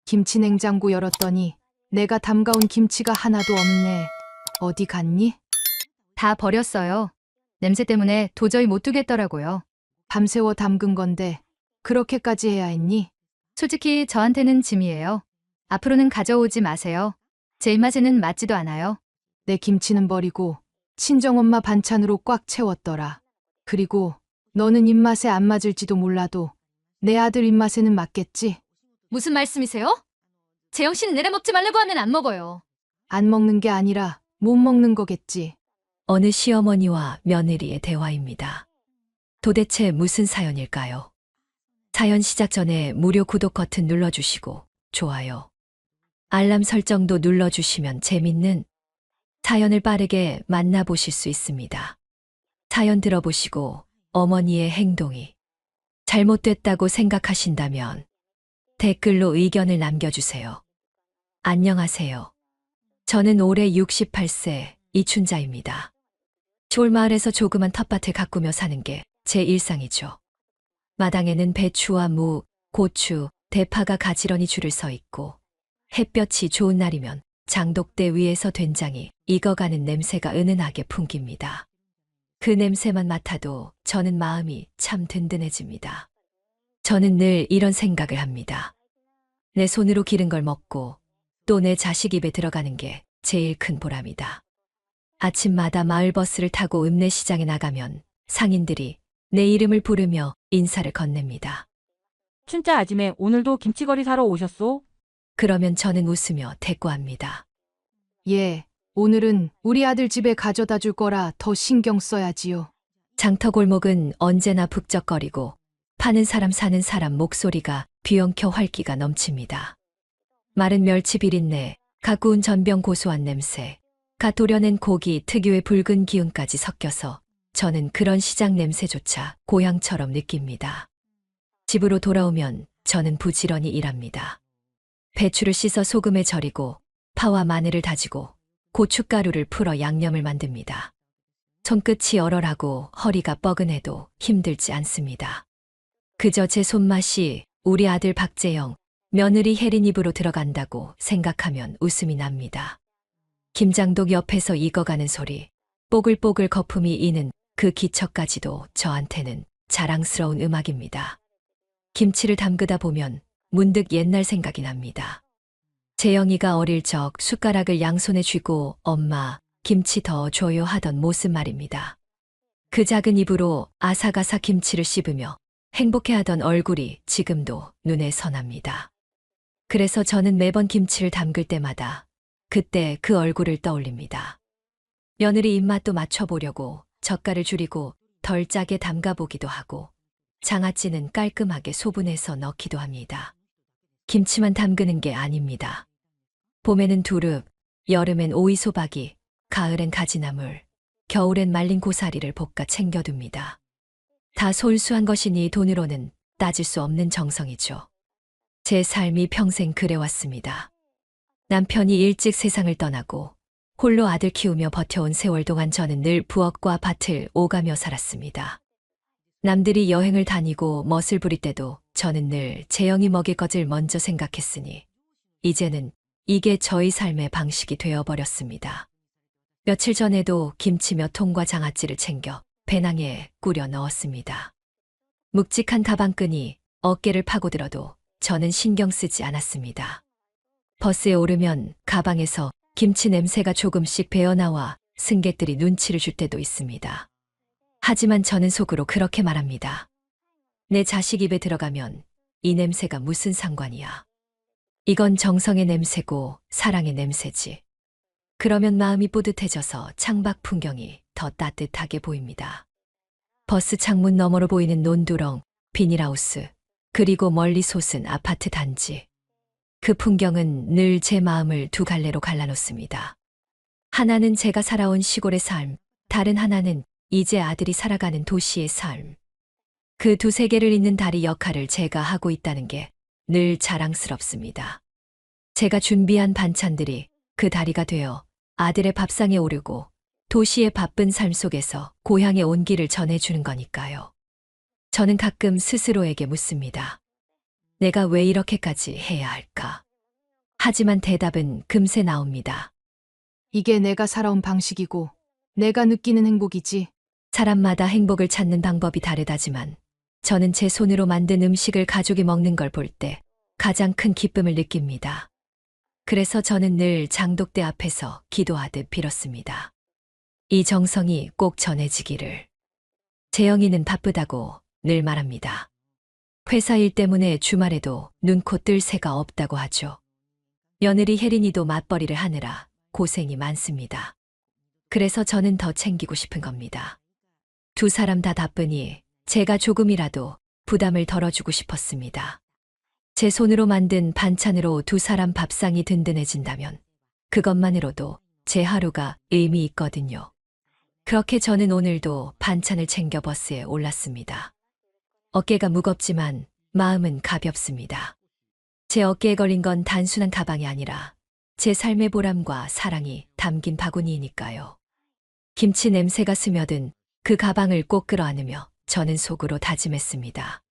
김치 냉장고 열었더니 내가 담가온 김치가 하나도 없네. 어디 갔니? 다 버렸어요. 냄새 때문에 도저히 못 두겠더라고요. 밤새워 담근 건데 그렇게까지 해야 했니? 솔직히 저한테는 짐이에요. 앞으로는 가져오지 마세요. 제 입맛에는 맞지도 않아요. 내 김치는 버리고 친정엄마 반찬으로 꽉 채웠더라. 그리고 너는 입맛에 안 맞을지도 몰라도 내 아들 입맛에는 맞겠지? 무슨 말씀이세요? 재영 씨는 내래 먹지 말라고 하면 안 먹어요. 안 먹는 게 아니라 못 먹는 거겠지. 어느 시어머니와 며느리의 대화입니다. 도대체 무슨 사연일까요? 사연 시작 전에 무료 구독 버튼 눌러주시고 좋아요, 알람 설정도 눌러주시면 재밌는 사연을 빠르게 만나보실 수 있습니다. 사연 들어보시고 어머니의 행동이 잘못됐다고 생각하신다면 댓글로 의견을 남겨주세요. 안녕하세요. 저는 올해 68세 이춘자입니다. 시골마을에서 조그만 텃밭을 가꾸며 사는 게 제 일상이죠. 마당에는 배추와 무, 고추, 대파가 가지런히 줄을 서 있고 햇볕이 좋은 날이면 장독대 위에서 된장이 익어가는 냄새가 은은하게 풍깁니다. 그 냄새만 맡아도 저는 마음이 참 든든해집니다. 저는 늘 이런 생각을 합니다. 내 손으로 기른 걸 먹고 또 내 자식 입에 들어가는 게 제일 큰 보람이다. 아침마다 마을버스를 타고 읍내시장에 나가면 상인들이 내 이름을 부르며 인사를 건넵니다. 춘자 아줌매 오늘도 김치거리 사러 오셨소? 그러면 저는 웃으며 대꾸합니다. 예, 오늘은 우리 아들 집에 가져다 줄 거라 더 신경 써야지요. 장터골목은 언제나 북적거리고 파는 사람 사는 사람 목소리가 뒤엉켜 활기가 넘칩니다. 마른 멸치 비린내, 갓 구운 전병 고소한 냄새, 갓 도려낸 고기 특유의 붉은 기운까지 섞여서 저는 그런 시장 냄새조차 고향처럼 느낍니다. 집으로 돌아오면 저는 부지런히 일합니다. 배추를 씻어 소금에 절이고 파와 마늘을 다지고 고춧가루를 풀어 양념을 만듭니다. 손끝이 얼얼하고 허리가 뻐근해도 힘들지 않습니다. 그저 제 손맛이 우리 아들 박재영, 며느리 혜린 입으로 들어간다고 생각하면 웃음이 납니다. 김장독 옆에서 익어가는 소리, 뽀글뽀글 거품이 이는 그 기척까지도 저한테는 자랑스러운 음악입니다. 김치를 담그다 보면 문득 옛날 생각이 납니다. 재영이가 어릴 적 숟가락을 양손에 쥐고 엄마, 김치 더 줘요 하던 모습 말입니다. 그 작은 입으로 아삭아삭 김치를 씹으며 행복해하던 얼굴이 지금도 눈에 선합니다. 그래서 저는 매번 김치를 담글 때마다 그때 그 얼굴을 떠올립니다. 며느리 입맛도 맞춰보려고 젓갈을 줄이고 덜 짜게 담가보기도 하고 장아찌는 깔끔하게 소분해서 넣기도 합니다. 김치만 담그는 게 아닙니다. 봄에는 두릅, 여름엔 오이소박이, 가을엔 가지나물, 겨울엔 말린 고사리를 볶아 챙겨둡니다. 다 솔수한 것이니 돈으로는 따질 수 없는 정성이죠. 제 삶이 평생 그래왔습니다. 남편이 일찍 세상을 떠나고 홀로 아들 키우며 버텨온 세월 동안 저는 늘 부엌과 밭을 오가며 살았습니다. 남들이 여행을 다니고 멋을 부릴 때도 저는 늘 재영이 먹일 것을 먼저 생각했으니 이제는 이게 저희 삶의 방식이 되어버렸습니다. 며칠 전에도 김치 몇 통과 장아찌를 챙겨 배낭에 꾸려 넣었습니다. 묵직한 가방끈이 어깨를 파고들어도 저는 신경 쓰지 않았습니다. 버스에 오르면 가방에서 김치 냄새가 조금씩 배어나와 승객들이 눈치를 줄 때도 있습니다. 하지만 저는 속으로 그렇게 말합니다. 내 자식 입에 들어가면 이 냄새가 무슨 상관이야. 이건 정성의 냄새고 사랑의 냄새지. 그러면 마음이 뿌듯해져서 창밖 풍경이 더 따뜻하게 보입니다. 버스 창문 너머로 보이는 논두렁, 비닐하우스, 그리고 멀리 솟은 아파트 단지. 그 풍경은 늘 제 마음을 두 갈래로 갈라놓습니다. 하나는 제가 살아온 시골의 삶, 다른 하나는 이제 아들이 살아가는 도시의 삶. 그 두 세계를 잇는 다리 역할을 제가 하고 있다는 게 늘 자랑스럽습니다. 제가 준비한 반찬들이 그 다리가 되어 아들의 밥상에 오르고 도시의 바쁜 삶 속에서 고향의 온기를 전해주는 거니까요. 저는 가끔 스스로에게 묻습니다. 내가 왜 이렇게까지 해야 할까? 하지만 대답은 금세 나옵니다. 이게 내가 살아온 방식이고 내가 느끼는 행복이지. 사람마다 행복을 찾는 방법이 다르다지만 저는 제 손으로 만든 음식을 가족이 먹는 걸 볼 때 가장 큰 기쁨을 느낍니다. 그래서 저는 늘 장독대 앞에서 기도하듯 빌었습니다. 이 정성이 꼭 전해지기를. 재영이는 바쁘다고 늘 말합니다. 회사 일 때문에 주말에도 눈코 뜰 새가 없다고 하죠. 며느리 혜린이도 맞벌이를 하느라 고생이 많습니다. 그래서 저는 더 챙기고 싶은 겁니다. 두 사람 다 바쁘니 제가 조금이라도 부담을 덜어주고 싶었습니다. 제 손으로 만든 반찬으로 두 사람 밥상이 든든해진다면 그것만으로도 제 하루가 의미 있거든요. 그렇게 저는 오늘도 반찬을 챙겨 버스에 올랐습니다. 어깨가 무겁지만 마음은 가볍습니다. 제 어깨에 걸린 건 단순한 가방이 아니라 제 삶의 보람과 사랑이 담긴 바구니이니까요. 김치 냄새가 스며든 그 가방을 꼭 끌어안으며 저는 속으로 다짐했습니다.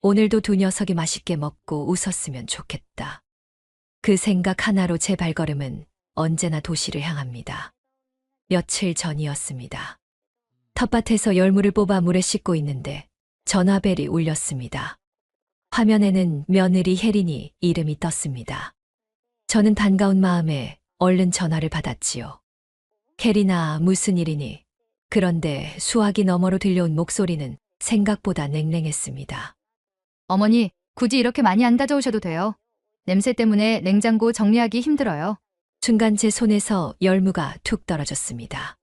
오늘도 두 녀석이 맛있게 먹고 웃었으면 좋겠다. 그 생각 하나로 제 발걸음은 언제나 도시를 향합니다. 며칠 전이었습니다. 텃밭에서 열무를 뽑아 물에 씻고 있는데 전화벨이 울렸습니다. 화면에는 며느리 혜린이 이름이 떴습니다. 저는 반가운 마음에 얼른 전화를 받았지요. 혜린아, 무슨 일이니? 그런데 수화기 너머로 들려온 목소리는 생각보다 냉랭했습니다. 어머니, 굳이 이렇게 많이 안 가져오셔도 돼요. 냄새 때문에 냉장고 정리하기 힘들어요. 순간 제 손에서 열무가 툭 떨어졌습니다.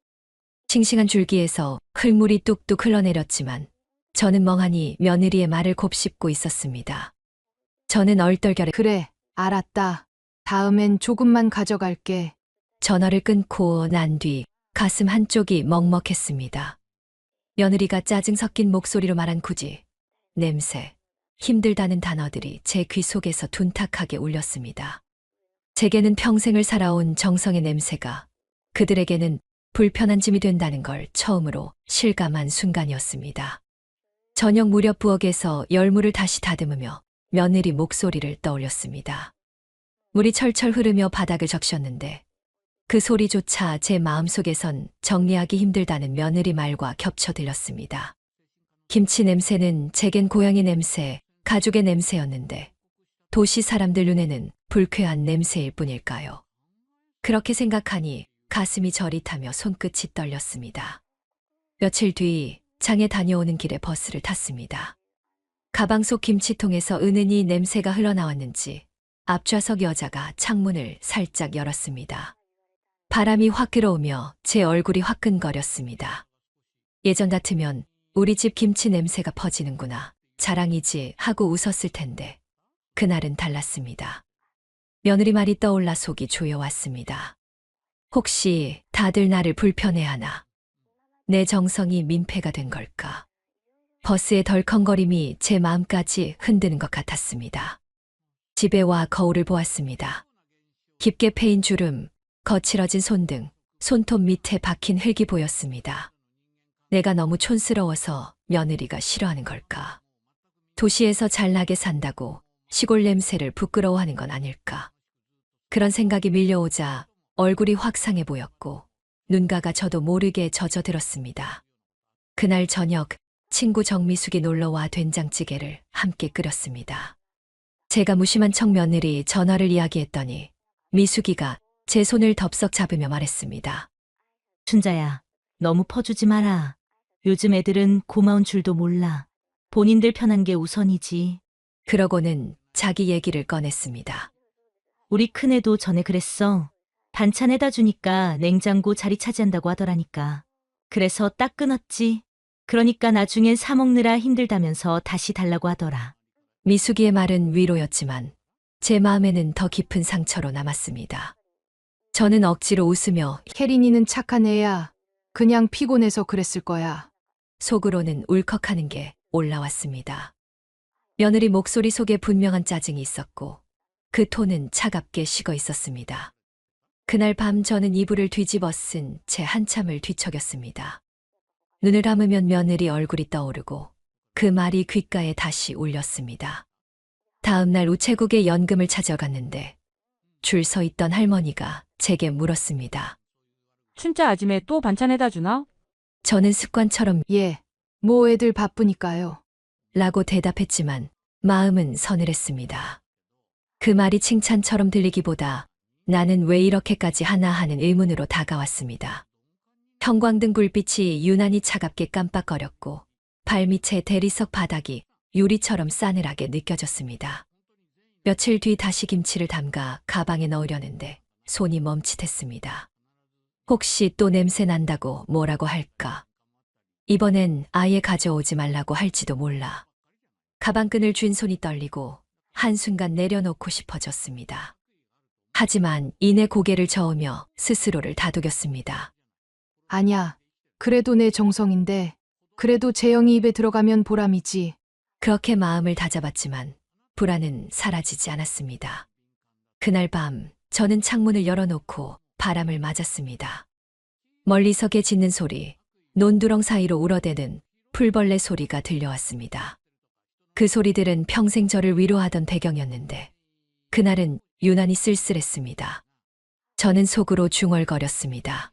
싱싱한 줄기에서 흙물이 뚝뚝 흘러내렸지만 저는 멍하니 며느리의 말을 곱씹고 있었습니다. 저는 얼떨결에 그래, 알았다. 다음엔 조금만 가져갈게. 전화를 끊고 난 뒤 가슴 한쪽이 먹먹했습니다. 며느리가 짜증 섞인 목소리로 말한 굳이, 냄새, 힘들다는 단어들이 제 귀 속에서 둔탁하게 울렸습니다. 제게는 평생을 살아온 정성의 냄새가 그들에게는 불편한 짐이 된다는 걸 처음으로 실감한 순간이었습니다. 저녁 무렵 부엌에서 열무를 다시 다듬으며 며느리 목소리를 떠올렸습니다. 물이 철철 흐르며 바닥을 적셨는데 그 소리조차 제 마음속에선 정리하기 힘들다는 며느리 말과 겹쳐 들렸습니다. 김치 냄새는 제겐 고향의 냄새, 가족의 냄새였는데 도시 사람들 눈에는 불쾌한 냄새일 뿐일까요? 그렇게 생각하니 가슴이 저릿하며 손끝이 떨렸습니다. 며칠 뒤 장에 다녀오는 길에 버스를 탔습니다. 가방 속 김치통에서 은은히 냄새가 흘러나왔는지 앞좌석 여자가 창문을 살짝 열었습니다. 바람이 확 들어오며 제 얼굴이 화끈거렸습니다. 예전 같으면 우리 집 김치 냄새가 퍼지는구나, 자랑이지 하고 웃었을 텐데 그날은 달랐습니다. 며느리 말이 떠올라 속이 조여왔습니다. 혹시 다들 나를 불편해하나? 내 정성이 민폐가 된 걸까? 버스의 덜컹거림이 제 마음까지 흔드는 것 같았습니다. 집에 와 거울을 보았습니다. 깊게 패인 주름, 거칠어진 손등, 손톱 밑에 박힌 흙이 보였습니다. 내가 너무 촌스러워서 며느리가 싫어하는 걸까? 도시에서 잘나게 산다고 시골 냄새를 부끄러워하는 건 아닐까? 그런 생각이 밀려오자 얼굴이 확 상해 보였고 눈가가 저도 모르게 젖어들었습니다. 그날 저녁 친구 정미숙이 놀러와 된장찌개를 함께 끓였습니다. 제가 무심한 척 며느리 전화를 이야기했더니 미숙이가 제 손을 덥석 잡으며 말했습니다. 춘자야, 너무 퍼주지 마라. 요즘 애들은 고마운 줄도 몰라. 본인들 편한 게 우선이지. 그러고는 자기 얘기를 꺼냈습니다. 우리 큰애도 전에 그랬어. 반찬에다 주니까 냉장고 자리 차지한다고 하더라니까. 그래서 딱 끊었지. 그러니까 나중엔 사 먹느라 힘들다면서 다시 달라고 하더라. 미숙이의 말은 위로였지만 제 마음에는 더 깊은 상처로 남았습니다. 저는 억지로 웃으며 혜린이는 착한 애야. 그냥 피곤해서 그랬을 거야. 속으로는 울컥하는 게 올라왔습니다. 며느리 목소리 속에 분명한 짜증이 있었고 그 톤은 차갑게 식어 있었습니다. 그날 밤 저는 이불을 뒤집어 쓴 채 한참을 뒤척였습니다. 눈을 감으면 며느리 얼굴이 떠오르고 그 말이 귓가에 다시 울렸습니다. 다음 날 우체국에 연금을 찾아갔는데 줄 서 있던 할머니가 제게 물었습니다. 춘자 아침에 또 반찬해다 주나? 저는 습관처럼 예. 뭐 애들 바쁘니까요. 라고 대답했지만 마음은 서늘했습니다. 그 말이 칭찬처럼 들리기보다 나는 왜 이렇게까지 하나 하는 의문으로 다가왔습니다. 형광등 불빛이 유난히 차갑게 깜빡거렸고 발밑의 대리석 바닥이 유리처럼 싸늘하게 느껴졌습니다. 며칠 뒤 다시 김치를 담가 가방에 넣으려는데 손이 멈칫했습니다. 혹시 또 냄새 난다고 뭐라고 할까? 이번엔 아예 가져오지 말라고 할지도 몰라. 가방끈을 쥔 손이 떨리고 한순간 내려놓고 싶어졌습니다. 하지만 이내 고개를 저으며 스스로를 다독였습니다. 아냐. 그래도 내 정성인데. 그래도 재영이 입에 들어가면 보람이지. 그렇게 마음을 다잡았지만 불안은 사라지지 않았습니다. 그날 밤 저는 창문을 열어놓고 바람을 맞았습니다. 멀리서 개 짖는 소리, 논두렁 사이로 울어대는 풀벌레 소리가 들려왔습니다. 그 소리들은 평생 저를 위로하던 배경이었는데 그날은 유난히 쓸쓸했습니다. 저는 속으로 중얼거렸습니다.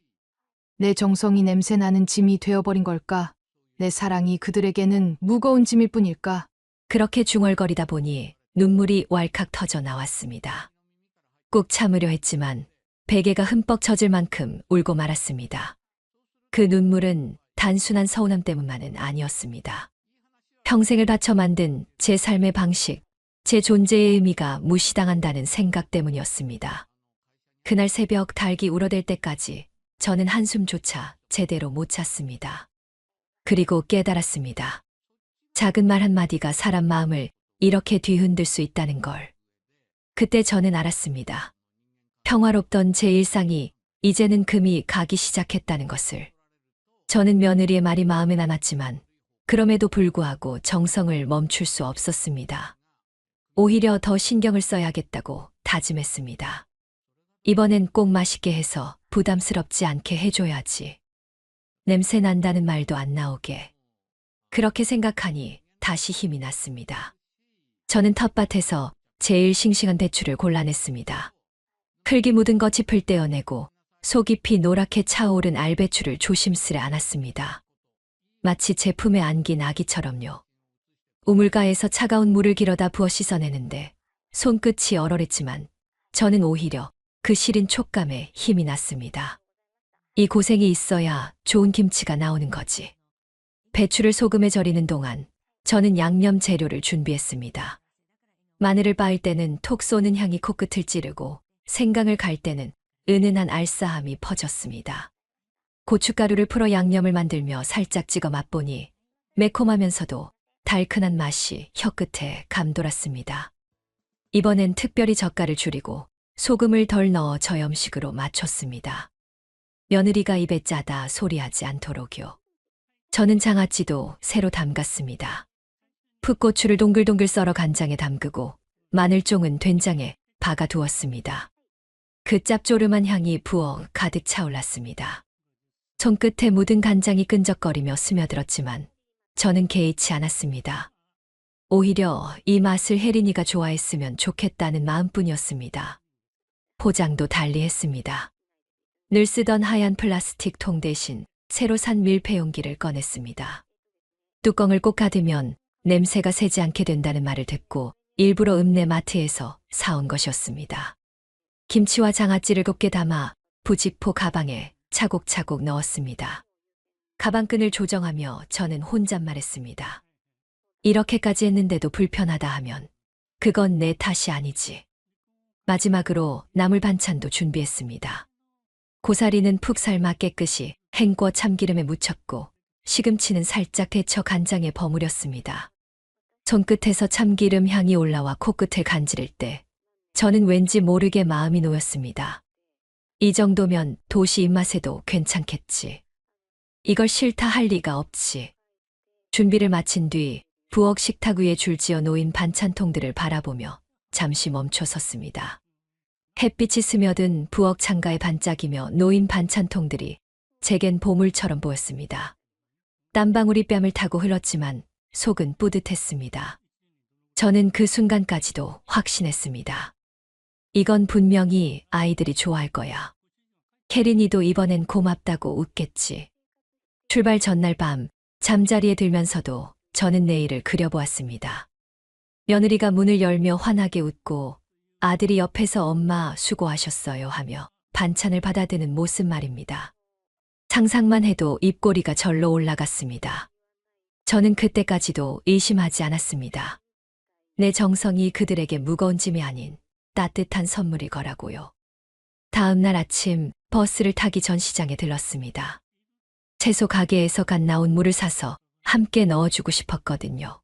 내 정성이 냄새 나는 짐이 되어버린 걸까? 내 사랑이 그들에게는 무거운 짐일 뿐일까? 그렇게 중얼거리다 보니 눈물이 왈칵 터져 나왔습니다. 꾹 참으려 했지만 베개가 흠뻑 젖을 만큼 울고 말았습니다. 그 눈물은 단순한 서운함 때문만은 아니었습니다. 평생을 바쳐 만든 제 삶의 방식, 제 존재의 의미가 무시당한다는 생각 때문이었습니다. 그날 새벽 닭이 울어댈 때까지 저는 한숨조차 제대로 못 잤습니다. 그리고 깨달았습니다. 작은 말 한마디가 사람 마음을 이렇게 뒤흔들 수 있다는 걸. 그때 저는 알았습니다. 평화롭던 제 일상이 이제는 금이 가기 시작했다는 것을. 저는 며느리의 말이 마음에 남았지만 그럼에도 불구하고 정성을 멈출 수 없었습니다. 오히려 더 신경을 써야겠다고 다짐했습니다. 이번엔 꼭 맛있게 해서 부담스럽지 않게 해줘야지. 냄새 난다는 말도 안 나오게. 그렇게 생각하니 다시 힘이 났습니다. 저는 텃밭에서 제일 싱싱한 배추를 골라냈습니다. 흙이 묻은 겉잎을 떼어내고 속 깊이 노랗게 차오른 알배추를 조심스레 안았습니다. 마치 제품에 안긴 아기처럼요. 우물가에서 차가운 물을 길어다 부어 씻어내는데 손끝이 얼얼했지만 저는 오히려 그 시린 촉감에 힘이 났습니다. 이 고생이 있어야 좋은 김치가 나오는 거지. 배추를 소금에 절이는 동안 저는 양념 재료를 준비했습니다. 마늘을 빻을 때는 톡 쏘는 향이 코끝을 찌르고 생강을 갈 때는 은은한 알싸함이 퍼졌습니다. 고춧가루를 풀어 양념을 만들며 살짝 찍어 맛보니 매콤하면서도 달큰한 맛이 혀끝에 감돌았습니다. 이번엔 특별히 젓갈을 줄이고 소금을 덜 넣어 저염식으로 맞췄습니다. 며느리가 입에 짜다 소리하지 않도록요. 저는 장아찌도 새로 담갔습니다. 풋고추를 동글동글 썰어 간장에 담그고 마늘종은 된장에 박아 두었습니다. 그 짭조름한 향이 부어 가득 차올랐습니다. 손끝에 묻은 간장이 끈적거리며 스며들었지만 저는 개의치 않았습니다. 오히려 이 맛을 혜린이가 좋아했으면 좋겠다는 마음뿐이었습니다. 포장도 달리했습니다. 늘 쓰던 하얀 플라스틱 통 대신 새로 산 밀폐 용기를 꺼냈습니다. 뚜껑을 꼭 닫으면 냄새가 새지 않게 된다는 말을 듣고 일부러 읍내 마트에서 사온 것이었습니다. 김치와 장아찌를 곱게 담아 부직포 가방에 차곡차곡 넣었습니다. 가방끈을 조정하며 저는 혼잣말했습니다. 이렇게까지 했는데도 불편하다 하면 그건 내 탓이 아니지. 마지막으로 나물 반찬도 준비했습니다. 고사리는 푹 삶아 깨끗이 헹궈 참기름에 묻혔고 시금치는 살짝 데쳐 간장에 버무렸습니다. 손끝에서 참기름 향이 올라와 코끝을 간지를 때 저는 왠지 모르게 마음이 놓였습니다. 이 정도면 도시 입맛에도 괜찮겠지. 이걸 싫다 할 리가 없지. 준비를 마친 뒤 부엌 식탁 위에 줄지어 놓인 반찬통들을 바라보며 잠시 멈춰 섰습니다. 햇빛이 스며든 부엌 창가에 반짝이며 놓인 반찬통들이 제겐 보물처럼 보였습니다. 땀방울이 뺨을 타고 흘렀지만 속은 뿌듯했습니다. 저는 그 순간까지도 확신했습니다. 이건 분명히 아이들이 좋아할 거야. 혜린이도 이번엔 고맙다고 웃겠지. 출발 전날 밤 잠자리에 들면서도 저는 내일을 그려보았습니다. 며느리가 문을 열며 환하게 웃고 아들이 옆에서 엄마 수고하셨어요 하며 반찬을 받아드는 모습 말입니다. 상상만 해도 입꼬리가 절로 올라갔습니다. 저는 그때까지도 의심하지 않았습니다. 내 정성이 그들에게 무거운 짐이 아닌 따뜻한 선물일 거라고요. 다음 날 아침 버스를 타기 전 시장에 들렀습니다. 채소 가게에서 갓 나온 물을 사서 함께 넣어주고 싶었거든요.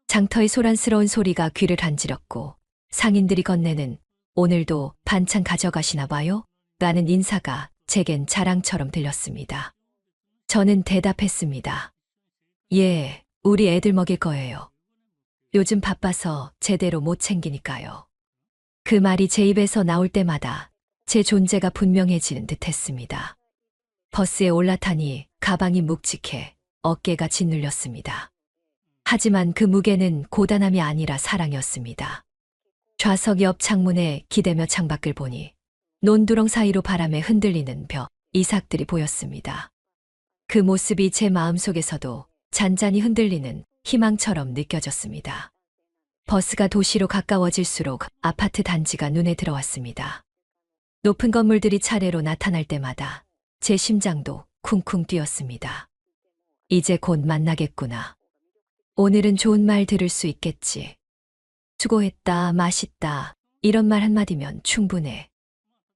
장터의 소란스러운 소리가 귀를 간지럽고 상인들이 건네는 오늘도 반찬 가져가시나 봐요? 라는 인사가 제겐 자랑처럼 들렸습니다. 저는 대답했습니다. 예, 우리 애들 먹일 거예요. 요즘 바빠서 제대로 못 챙기니까요. 그 말이 제 입에서 나올 때마다 제 존재가 분명해지는 듯 했습니다. 버스에 올라타니 가방이 묵직해 어깨가 짓눌렸습니다. 하지만 그 무게는 고단함이 아니라 사랑이었습니다. 좌석 옆 창문에 기대며 창밖을 보니 논두렁 사이로 바람에 흔들리는 벼, 이삭들이 보였습니다. 그 모습이 제 마음속에서도 잔잔히 흔들리는 희망처럼 느껴졌습니다. 버스가 도시로 가까워질수록 아파트 단지가 눈에 들어왔습니다. 높은 건물들이 차례로 나타날 때마다 제 심장도 쿵쿵 뛰었습니다. 이제 곧 만나겠구나. 오늘은 좋은 말 들을 수 있겠지. 수고했다, 맛있다, 이런 말 한마디면 충분해.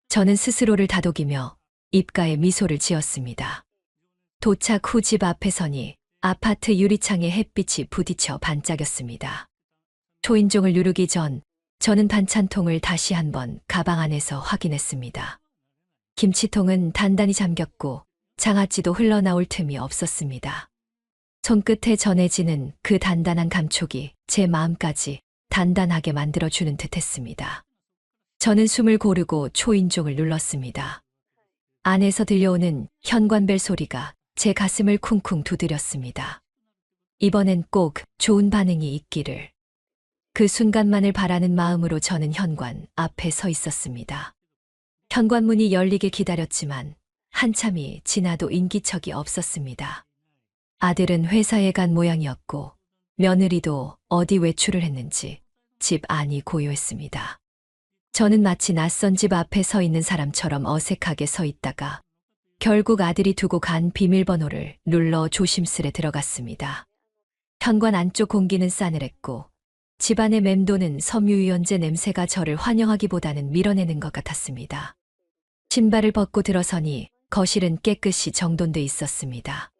저는 스스로를 다독이며 입가에 미소를 지었습니다. 도착 후 집 앞에 서니 아파트 유리창에 햇빛이 부딪혀 반짝였습니다. 초인종을 누르기 전 저는 반찬통을 다시 한번 가방 안에서 확인했습니다. 김치통은 단단히 잠겼고 장아찌도 흘러나올 틈이 없었습니다. 손끝에 전해지는 그 단단한 감촉이 제 마음까지 단단하게 만들어주는 듯했습니다. 저는 숨을 고르고 초인종을 눌렀습니다. 안에서 들려오는 현관벨 소리가 제 가슴을 쿵쿵 두드렸습니다. 이번엔 꼭 좋은 반응이 있기를. 그 순간만을 바라는 마음으로 저는 현관 앞에 서 있었습니다. 현관문이 열리길 기다렸지만 한참이 지나도 인기척이 없었습니다. 아들은 회사에 간 모양이었고 며느리도 어디 외출을 했는지 집 안이 고요했습니다. 저는 마치 낯선 집 앞에 서 있는 사람처럼 어색하게 서 있다가 결국 아들이 두고 간 비밀번호를 눌러 조심스레 들어갔습니다. 현관 안쪽 공기는 싸늘했고 집안에 맴도는 섬유유연제 냄새가 저를 환영하기보다는 밀어내는 것 같았습니다. 신발을 벗고 들어서니 거실은 깨끗이 정돈돼 있었습니다.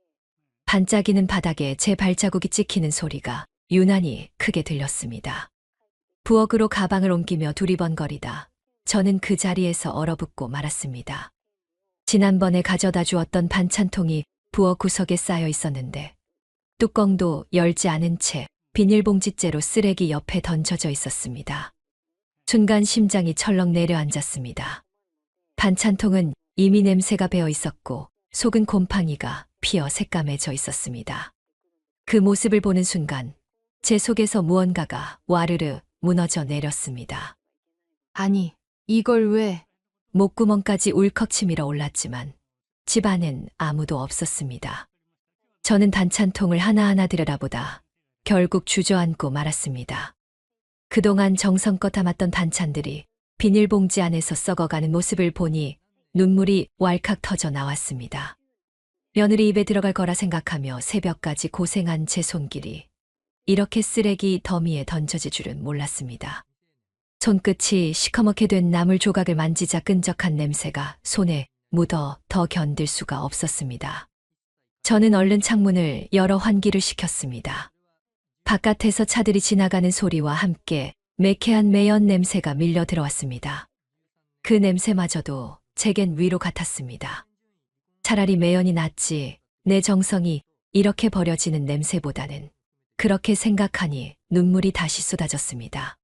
반짝이는 바닥에 제 발자국이 찍히는 소리가 유난히 크게 들렸습니다. 부엌으로 가방을 옮기며 두리번거리다 저는 그 자리에서 얼어붙고 말았습니다. 지난번에 가져다 주었던 반찬통이 부엌 구석에 쌓여 있었는데 뚜껑도 열지 않은 채 비닐봉지째로 쓰레기 옆에 던져져 있었습니다. 순간 심장이 철렁 내려앉았습니다. 반찬통은 이미 냄새가 배어 있었고 속은 곰팡이가 피어 새까매져 있었습니다. 그 모습을 보는 순간 제 속에서 무언가가 와르르 무너져 내렸습니다. 아니, 이걸 왜? 목구멍까지 울컥 치밀어 올랐지만 집 안엔 아무도 없었습니다. 저는 반찬통을 하나하나 들여다보다 결국 주저앉고 말았습니다. 그동안 정성껏 담았던 반찬들이 비닐봉지 안에서 썩어가는 모습을 보니 눈물이 왈칵 터져 나왔습니다. 며느리 입에 들어갈 거라 생각하며 새벽까지 고생한 제 손길이 이렇게 쓰레기 더미에 던져질 줄은 몰랐습니다. 손끝이 시커멓게 된 나물 조각을 만지자 끈적한 냄새가 손에 묻어 더 견딜 수가 없었습니다. 저는 얼른 창문을 열어 환기를 시켰습니다. 바깥에서 차들이 지나가는 소리와 함께 매캐한 매연 냄새가 밀려 들어왔습니다. 그 냄새마저도 제겐 위로 같았습니다. 차라리 매연이 낫지 내 정성이 이렇게 버려지는 냄새보다는 그렇게 생각하니 눈물이 다시 쏟아졌습니다.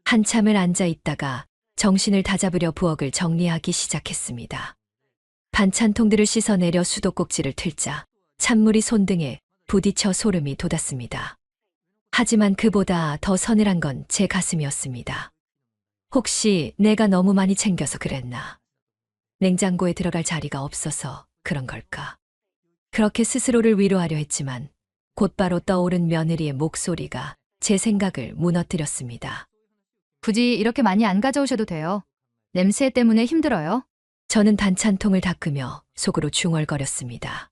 한참을 앉아 있다가 정신을 다잡으려 부엌을 정리하기 시작했습니다. 반찬통들을 씻어내려 수도꼭지를 틀자 찬물이 손등에 부딪혀 소름이 돋았습니다. 하지만 그보다 더 서늘한 건 제 가슴이었습니다. 혹시 내가 너무 많이 챙겨서 그랬나? 냉장고에 들어갈 자리가 없어서 그런 걸까? 그렇게 스스로를 위로하려 했지만 곧바로 떠오른 며느리의 목소리가 제 생각을 무너뜨렸습니다. 굳이 이렇게 많이 안 가져오셔도 돼요. 냄새 때문에 힘들어요. 저는 반찬통을 닦으며 속으로 중얼거렸습니다.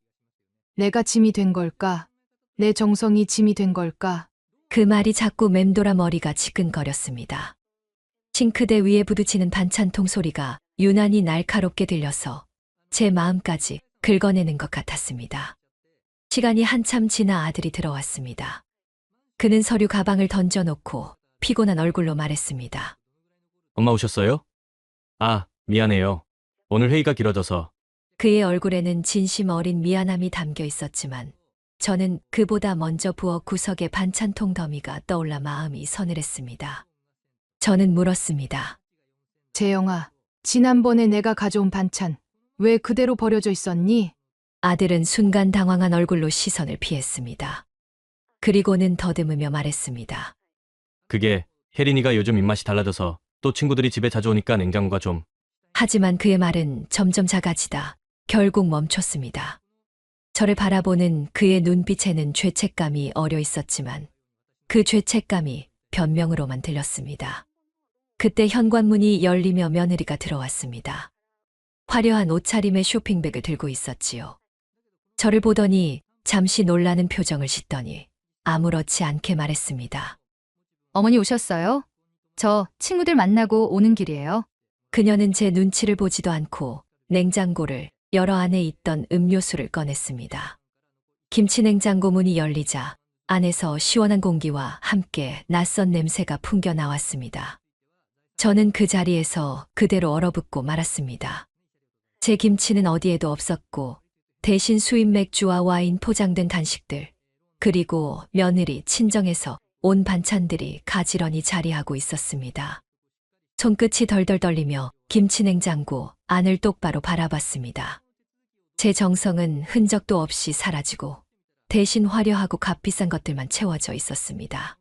내가 짐이 된 걸까? 내 정성이 짐이 된 걸까? 그 말이 자꾸 맴돌아 머리가 지끈거렸습니다. 싱크대 위에 부딪히는 반찬통 소리가 유난히 날카롭게 들려서 제 마음까지 긁어내는 것 같았습니다. 시간이 한참 지나 아들이 들어왔습니다. 그는 서류 가방을 던져놓고 피곤한 얼굴로 말했습니다. 엄마 오셨어요? 아, 미안해요. 오늘 회의가 길어져서. 그의 얼굴에는 진심 어린 미안함이 담겨 있었지만 저는 그보다 먼저 부엌 구석의 반찬통 더미가 떠올라 마음이 서늘했습니다. 저는 물었습니다. 재영아, 지난번에 내가 가져온 반찬 왜 그대로 버려져 있었니? 아들은 순간 당황한 얼굴로 시선을 피했습니다. 그리고는 더듬으며 말했습니다. 그게 혜린이가 요즘 입맛이 달라져서 또 친구들이 집에 자주 오니까 냉장고가 좀. 하지만 그의 말은 점점 작아지다 결국 멈췄습니다. 저를 바라보는 그의 눈빛에는 죄책감이 어려 있었지만 그 죄책감이 변명으로만 들렸습니다. 그때 현관문이 열리며 며느리가 들어왔습니다. 화려한 옷차림의 쇼핑백을 들고 있었지요. 저를 보더니 잠시 놀라는 표정을 짓더니 아무렇지 않게 말했습니다. 어머니 오셨어요? 저 친구들 만나고 오는 길이에요. 그녀는 제 눈치를 보지도 않고 냉장고를 열어 안에 있던 음료수를 꺼냈습니다. 김치 냉장고 문이 열리자 안에서 시원한 공기와 함께 낯선 냄새가 풍겨 나왔습니다. 저는 그 자리에서 그대로 얼어붙고 말았습니다. 제 김치는 어디에도 없었고 대신 수입 맥주와 와인 포장된 간식들, 그리고 며느리 친정에서 온 반찬들이 가지런히 자리하고 있었습니다. 손끝이 덜덜 떨리며 김치 냉장고 안을 똑바로 바라봤습니다. 제 정성은 흔적도 없이 사라지고 대신 화려하고 값비싼 것들만 채워져 있었습니다.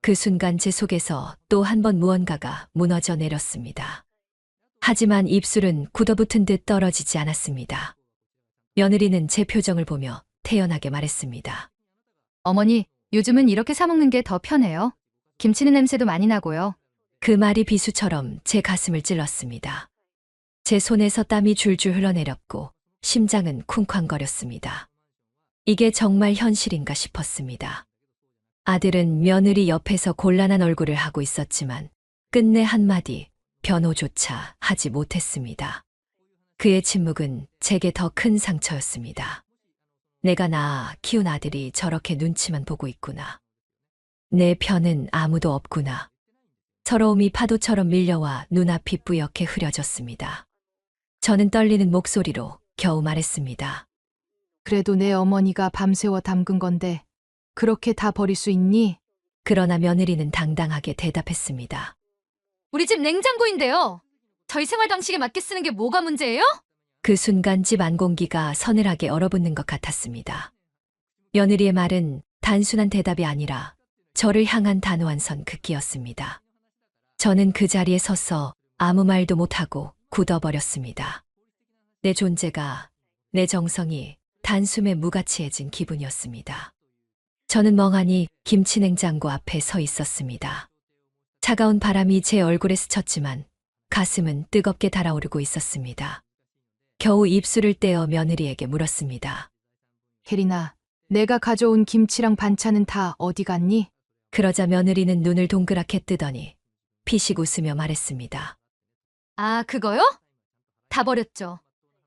그 순간 제 속에서 또 한 번 무언가가 무너져 내렸습니다. 하지만 입술은 굳어붙은 듯 떨어지지 않았습니다. 며느리는 제 표정을 보며 태연하게 말했습니다. 어머니, 요즘은 이렇게 사 먹는 게 더 편해요. 김치는 냄새도 많이 나고요. 그 말이 비수처럼 제 가슴을 찔렀습니다. 제 손에서 땀이 줄줄 흘러내렸고 심장은 쿵쾅거렸습니다. 이게 정말 현실인가 싶었습니다. 아들은 며느리 옆에서 곤란한 얼굴을 하고 있었지만 끝내 한마디 변호조차 하지 못했습니다. 그의 침묵은 제게 더 큰 상처였습니다. 내가 낳아 키운 아들이 저렇게 눈치만 보고 있구나. 내 편은 아무도 없구나. 서러움이 파도처럼 밀려와 눈앞이 뿌옇게 흐려졌습니다. 저는 떨리는 목소리로 겨우 말했습니다. 그래도 내 어머니가 밤새워 담근 건데 그렇게 다 버릴 수 있니? 그러나 며느리는 당당하게 대답했습니다. 우리 집 냉장고인데요. 저희 생활 방식에 맞게 쓰는 게 뭐가 문제예요? 그 순간 집 안공기가 서늘하게 얼어붙는 것 같았습니다. 며느리의 말은 단순한 대답이 아니라 저를 향한 단호한 선긋기였습니다. 저는 그 자리에 서서 아무 말도 못하고 굳어버렸습니다. 내 존재가, 내 정성이 단숨에 무가치해진 기분이었습니다. 저는 멍하니 김치 냉장고 앞에 서 있었습니다. 차가운 바람이 제 얼굴에 스쳤지만 가슴은 뜨겁게 달아오르고 있었습니다. 겨우 입술을 떼어 며느리에게 물었습니다. 혜린아, 내가 가져온 김치랑 반찬은 다 어디 갔니? 그러자 며느리는 눈을 동그랗게 뜨더니 피식 웃으며 말했습니다. 아, 그거요? 다 버렸죠.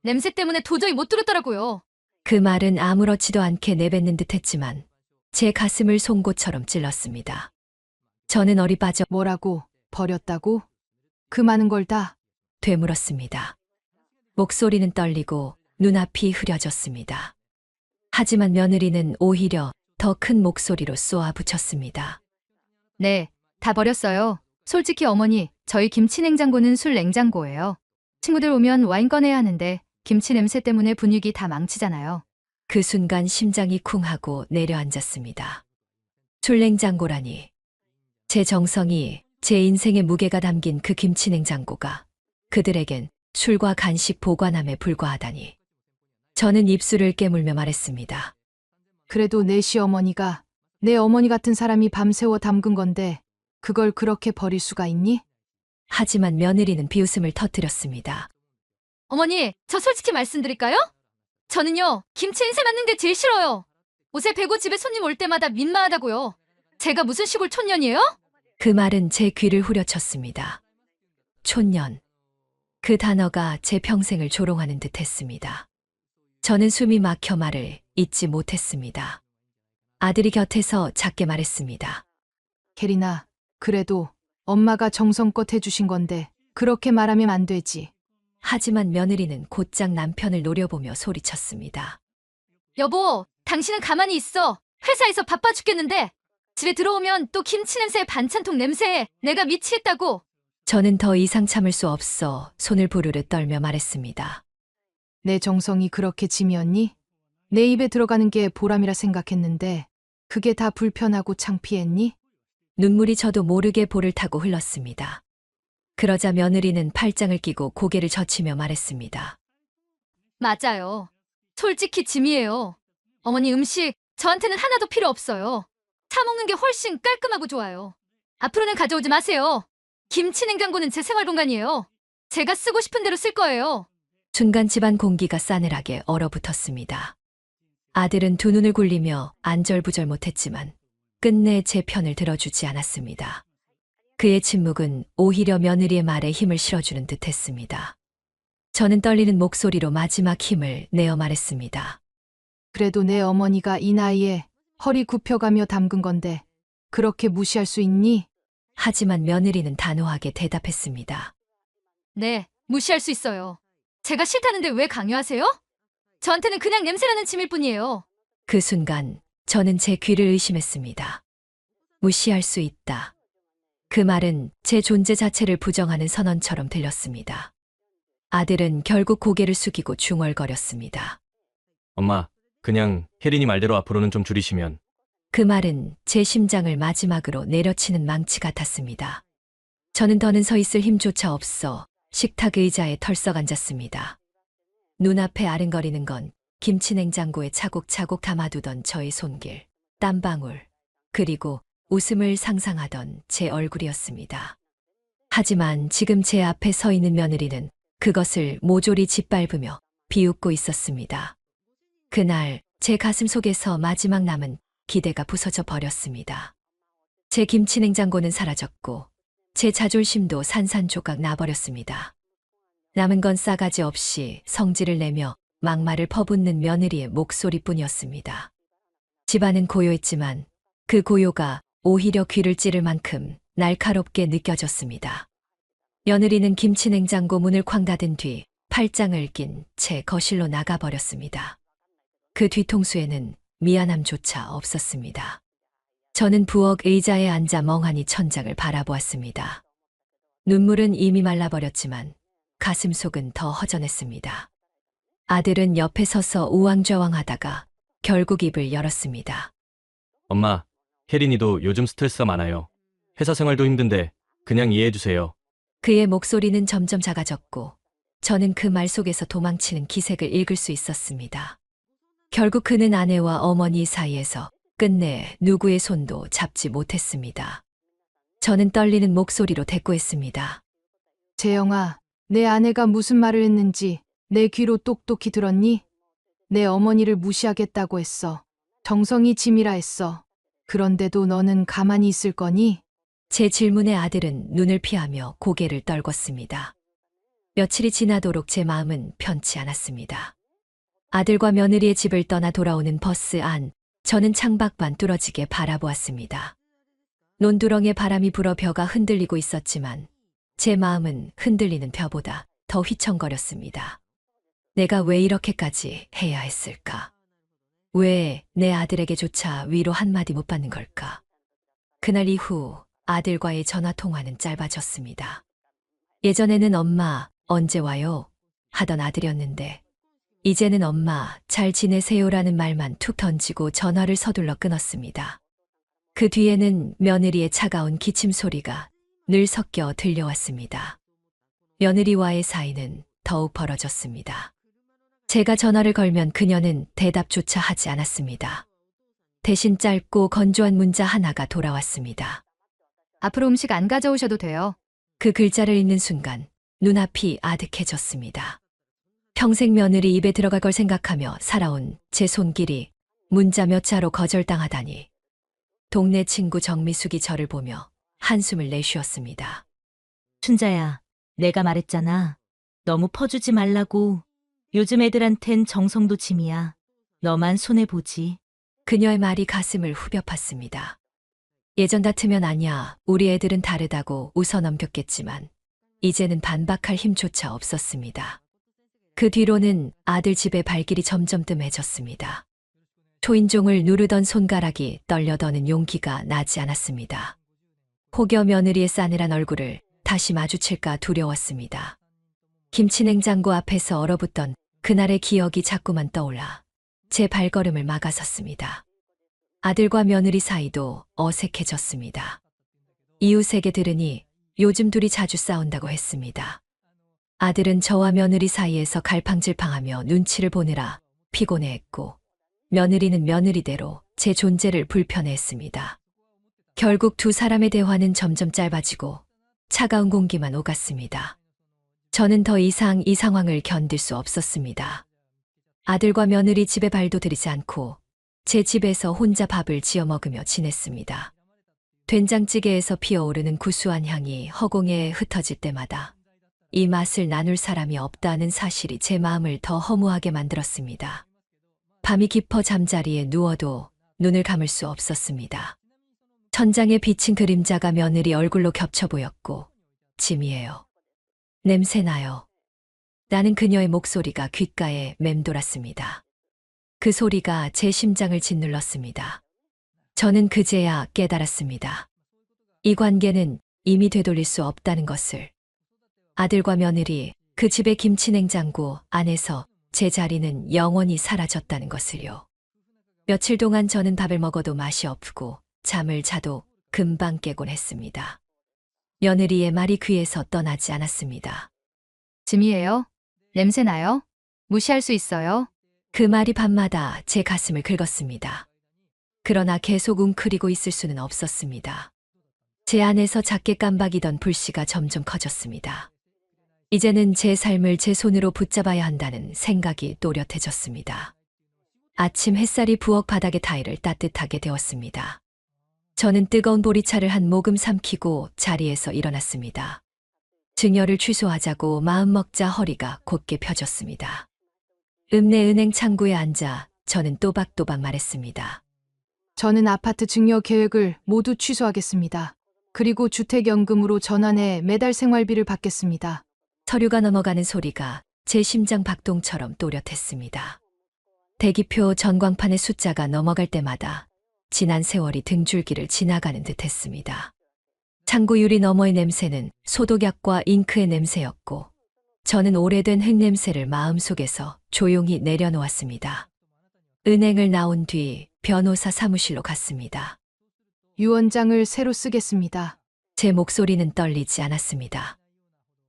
냄새 때문에 도저히 못 두겠더라고요. 그 말은 아무렇지도 않게 내뱉는 듯했지만 제 가슴을 송곳처럼 찔렀습니다. 저는 얼이 빠져 뭐라고? 버렸다고? 그 많은 걸 다? 되물었습니다. 목소리는 떨리고 눈앞이 흐려졌습니다. 하지만 며느리는 오히려 더 큰 목소리로 쏘아붙였습니다. 네, 다 버렸어요. 솔직히 어머니, 저희 김치 냉장고는 술 냉장고예요. 친구들 오면 와인 꺼내야 하는데 김치 냄새 때문에 분위기 다 망치잖아요. 그 순간 심장이 쿵하고 내려앉았습니다. 술냉장고라니. 제 정성이 제 인생의 무게가 담긴 그 김치냉장고가 그들에겐 술과 간식 보관함에 불과하다니. 저는 입술을 깨물며 말했습니다. 그래도 내 시어머니가 내 어머니 같은 사람이 밤새워 담근 건데 그걸 그렇게 버릴 수가 있니? 하지만 며느리는 비웃음을 터뜨렸습니다. 어머니, 저 솔직히 말씀드릴까요? 저는요, 김치 인쇄 맞는 게 제일 싫어요. 옷에 베고 집에 손님 올 때마다 민망하다고요. 제가 무슨 시골 촌년이에요? 그 말은 제 귀를 후려쳤습니다. 촌년. 그 단어가 제 평생을 조롱하는 듯 했습니다. 저는 숨이 막혀 말을 잇지 못했습니다. 아들이 곁에서 작게 말했습니다. 혜린아, 그래도 엄마가 정성껏 해주신 건데 그렇게 말하면 안 되지. 하지만 며느리는 곧장 남편을 노려보며 소리쳤습니다. 여보, 당신은 가만히 있어. 회사에서 바빠 죽겠는데. 집에 들어오면 또 김치 냄새, 반찬통 냄새에 내가 미치겠다고. 저는 더 이상 참을 수 없어 손을 부르르 떨며 말했습니다. 내 정성이 그렇게 짐이었니? 내 입에 들어가는 게 보람이라 생각했는데 그게 다 불편하고 창피했니? 눈물이 저도 모르게 볼을 타고 흘렀습니다. 그러자 며느리는 팔짱을 끼고 고개를 젖히며 말했습니다. 맞아요. 솔직히 짐이에요. 어머니 음식 저한테는 하나도 필요 없어요. 사 먹는 게 훨씬 깔끔하고 좋아요. 앞으로는 가져오지 마세요. 김치 냉장고는 제 생활 공간이에요. 제가 쓰고 싶은 대로 쓸 거예요. 순간 집안 공기가 싸늘하게 얼어붙었습니다. 아들은 두 눈을 굴리며 안절부절 못했지만 끝내 제 편을 들어주지 않았습니다. 그의 침묵은 오히려 며느리의 말에 힘을 실어주는 듯 했습니다. 저는 떨리는 목소리로 마지막 힘을 내어 말했습니다. 그래도 내 어머니가 이 나이에 허리 굽혀가며 담근 건데 그렇게 무시할 수 있니? 하지만 며느리는 단호하게 대답했습니다. 네, 무시할 수 있어요. 제가 싫다는데 왜 강요하세요? 저한테는 그냥 냄새나는 짐일 뿐이에요. 그 순간 저는 제 귀를 의심했습니다. 무시할 수 있다. 그 말은 제 존재 자체를 부정하는 선언처럼 들렸습니다. 아들은 결국 고개를 숙이고 중얼거렸습니다. 엄마, 그냥 혜린이 말대로 앞으로는 좀 줄이시면. 그 말은 제 심장을 마지막으로 내려치는 망치 같았습니다. 저는 더는 서 있을 힘조차 없어 식탁 의자에 털썩 앉았습니다. 눈앞에 아른거리는 건 김치 냉장고에 차곡차곡 담아두던 저의 손길, 땀방울, 그리고 웃음을 상상하던 제 얼굴이었습니다. 하지만 지금 제 앞에 서 있는 며느리는 그것을 모조리 짓밟으며 비웃고 있었습니다. 그날 제 가슴 속에서 마지막 남은 기대가 부서져 버렸습니다. 제 김치 냉장고는 사라졌고 제 자존심도 산산조각 나버렸습니다. 남은 건 싸가지 없이 성질을 내며 막말을 퍼붓는 며느리의 목소리뿐이었습니다. 집안은 고요했지만 그 고요가 오히려 귀를 찌를 만큼 날카롭게 느껴졌습니다. 며느리는 김치 냉장고 문을 쾅 닫은 뒤 팔짱을 낀 채 거실로 나가버렸습니다. 그 뒤통수에는 미안함조차 없었습니다. 저는 부엌 의자에 앉아 멍하니 천장을 바라보았습니다. 눈물은 이미 말라버렸지만 가슴속은 더 허전했습니다. 아들은 옆에 서서 우왕좌왕하다가 결국 입을 열었습니다. 엄마, 혜린이도 요즘 스트레스가 많아요. 회사 생활도 힘든데 그냥 이해해주세요. 그의 목소리는 점점 작아졌고 저는 그 말 속에서 도망치는 기색을 읽을 수 있었습니다. 결국 그는 아내와 어머니 사이에서 끝내 누구의 손도 잡지 못했습니다. 저는 떨리는 목소리로 대꾸했습니다. 재영아, 내 아내가 무슨 말을 했는지 내 귀로 똑똑히 들었니? 내 어머니를 무시하겠다고 했어. 정성이 짐이라 했어. 그런데도 너는 가만히 있을 거니? 제 질문에 아들은 눈을 피하며 고개를 떨궜습니다. 며칠이 지나도록 제 마음은 편치 않았습니다. 아들과 며느리의 집을 떠나 돌아오는 버스 안, 저는 창밖만 뚫어지게 바라보았습니다. 논두렁에 바람이 불어 벼가 흔들리고 있었지만 제 마음은 흔들리는 벼보다 더 휘청거렸습니다. 내가 왜 이렇게까지 해야 했을까? 왜 내 아들에게조차 위로 한마디 못 받는 걸까? 그날 이후 아들과의 전화통화는 짧아졌습니다. 예전에는 엄마, 언제 와요? 하던 아들이었는데 이제는 엄마, 잘 지내세요라는 말만 툭 던지고 전화를 서둘러 끊었습니다. 그 뒤에는 며느리의 차가운 기침 소리가 늘 섞여 들려왔습니다. 며느리와의 사이는 더욱 벌어졌습니다. 제가 전화를 걸면 그녀는 대답조차 하지 않았습니다. 대신 짧고 건조한 문자 하나가 돌아왔습니다. 앞으로 음식 안 가져오셔도 돼요. 그 글자를 읽는 순간 눈앞이 아득해졌습니다. 평생 며느리 입에 들어갈 걸 생각하며 살아온 제 손길이 문자 몇 자로 거절당하다니. 동네 친구 정미숙이 저를 보며 한숨을 내쉬었습니다. 춘자야, 내가 말했잖아. 너무 퍼주지 말라고. 요즘 애들한텐 정성도 짐이야. 너만 손해보지. 그녀의 말이 가슴을 후벼 팠습니다. 예전 같으면 아니야, 우리 애들은 다르다고 웃어 넘겼겠지만 이제는 반박할 힘조차 없었습니다. 그 뒤로는 아들 집에 발길이 점점 뜸해졌습니다. 초인종을 누르던 손가락이 떨려더는 용기가 나지 않았습니다. 혹여 며느리의 싸늘한 얼굴을 다시 마주칠까 두려웠습니다. 김치냉장고 앞에서 얼어붙던 그날의 기억이 자꾸만 떠올라 제 발걸음을 막아섰습니다. 아들과 며느리 사이도 어색해졌습니다. 이웃에게 들으니 요즘 둘이 자주 싸운다고 했습니다. 아들은 저와 며느리 사이에서 갈팡질팡하며 눈치를 보느라 피곤해했고, 며느리는 며느리대로 제 존재를 불편해했습니다. 결국 두 사람의 대화는 점점 짧아지고 차가운 공기만 오갔습니다. 저는 더 이상 이 상황을 견딜 수 없었습니다. 아들과 며느리 집에 발도 들이지 않고 제 집에서 혼자 밥을 지어 먹으며 지냈습니다. 된장찌개에서 피어오르는 구수한 향이 허공에 흩어질 때마다 이 맛을 나눌 사람이 없다는 사실이 제 마음을 더 허무하게 만들었습니다. 밤이 깊어 잠자리에 누워도 눈을 감을 수 없었습니다. 천장에 비친 그림자가 며느리 얼굴로 겹쳐 보였고, 짐이에요. 냄새나요. 나는 그녀의 목소리가 귓가에 맴돌았습니다. 그 소리가 제 심장을 짓눌렀습니다. 저는 그제야 깨달았습니다. 이 관계는 이미 되돌릴 수 없다는 것을. 아들과 며느리, 그 집의 김치냉장고 안에서 제 자리는 영원히 사라졌다는 것을요. 며칠 동안 저는 밥을 먹어도 맛이 없고 잠을 자도 금방 깨곤 했습니다. 며느리의 말이 귀에서 떠나지 않았습니다. 짐이에요. 냄새 나요? 무시할 수 있어요. 그 말이 밤마다 제 가슴을 긁었습니다. 그러나 계속 웅크리고 있을 수는 없었습니다. 제 안에서 작게 깜박이던 불씨가 점점 커졌습니다. 이제는 제 삶을 제 손으로 붙잡아야 한다는 생각이 또렷해졌습니다. 아침 햇살이 부엌 바닥의 타일을 따뜻하게 데웠습니다. 저는 뜨거운 보리차를 한 모금 삼키고 자리에서 일어났습니다. 증여를 취소하자고 마음먹자 허리가 곧게 펴졌습니다. 읍내 은행 창구에 앉아 저는 또박또박 말했습니다. 저는 아파트 증여 계획을 모두 취소하겠습니다. 그리고 주택연금으로 전환해 매달 생활비를 받겠습니다. 서류가 넘어가는 소리가 제 심장 박동처럼 또렷했습니다. 대기표 전광판의 숫자가 넘어갈 때마다 지난 세월이 등줄기를 지나가는 듯 했습니다. 창고 유리 너머의 냄새는 소독약과 잉크의 냄새였고, 저는 오래된 흙냄새를 마음속에서 조용히 내려놓았습니다. 은행을 나온 뒤 변호사 사무실로 갔습니다. 유언장을 새로 쓰겠습니다. 제 목소리는 떨리지 않았습니다.